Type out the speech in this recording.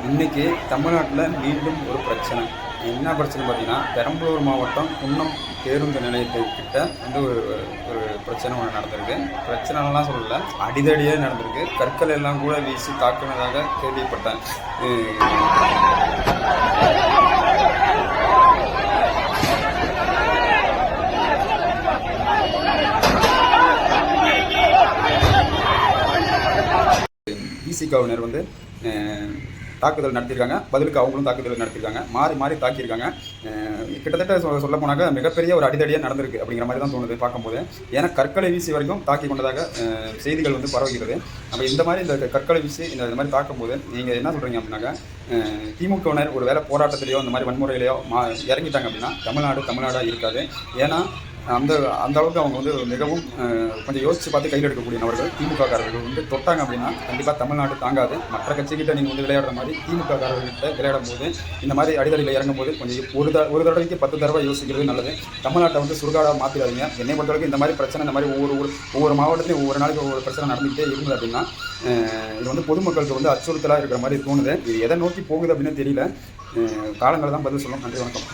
இன்றைக்கி தமிழ்நாட்டில் மீண்டும் ஒரு பிரச்சனை. என்ன பிரச்சனை பார்த்தீங்கன்னா, பெரம்பலூர் மாவட்டம் குன்னம் பேருந்து நிலையத்துக்கிட்ட வந்து ஒரு ஒரு பிரச்சனை ஒன்று நடந்திருக்கு. பிரச்சனைலாம் சொல்லலை, அடிதடியே நடந்திருக்கு. கற்கள் எல்லாம் கூட வீசி தாக்குனதாக கேள்விப்பட்டேன். விசிகாவினர் வந்து தாக்குதல் நடத்தியிருக்காங்க. பதிலுக்கு அவங்களும் தாக்குதல் நடத்தியிருக்காங்க. மாறி மாறி தாக்கியிருக்காங்க. கிட்டத்தட்ட சொல்ல போனாக்க மிகப்பெரிய ஒரு அடிதடியாக நடந்திருக்கு அப்படிங்கிற மாதிரி தான் தோணுது பார்க்கும்போது. ஏன்னா கற்களை வீசி வரைக்கும் தாக்கி கொண்டதாக செய்திகள் வந்து பரவுகிறது. நம்ம இந்த மாதிரி இந்த கற்களை வீசி இந்த மாதிரி தாக்கும்போது நீங்கள் என்ன சொல்கிறீங்க அப்படின்னாக்கா, திமுகவினர் ஒரு வேளை போராட்டத்திலையோ இந்த மாதிரி வன்முறையிலையோ இறங்கிட்டாங்க அப்படின்னா தமிழ்நாடாக இருக்காது. ஏன்னா அந்த அளவுக்கு அவங்க வந்து மிகவும் கொஞ்சம் யோசித்து பார்த்து கையில் எடுக்கக்கூடிய நபர்கள். திமுககாரர்கள் வந்து தொட்டாங்க அப்படின்னா கண்டிப்பாக தமிழ்நாடு தாங்காது. மற்ற கட்சிக்கிட்ட நீங்கள் வந்து விளையாடுற மாதிரி திமுககாரர்கிட்ட விளையாடும் போது இந்த மாதிரி அடிதடியில் இறங்கும் போது கொஞ்சம் ஒரு தடவைக்கு 10 தடவை யோசிக்கிறது நல்லது. தமிழ்நாட்டை வந்து சுடுகாடாக மாற்றிடாதீங்க. என்னை பொறுத்தவரைக்கும் இந்த மாதிரி பிரச்சனை இந்த மாதிரி ஒவ்வொரு மாவட்டத்திலையும் ஒவ்வொரு நாளைக்கு ஒவ்வொரு பிரச்சனை நடந்துகிட்டே இருந்தது அப்படின்னா இது வந்து பொதுமக்களுக்கு வந்து அச்சுறுத்தலாக இருக்கிற மாதிரி தோணுது. இது எதை நோக்கி போகுது அப்படின்னு தெரியல. காலங்கள் தான் பதில் சொல்லும். நன்றி, வணக்கம்.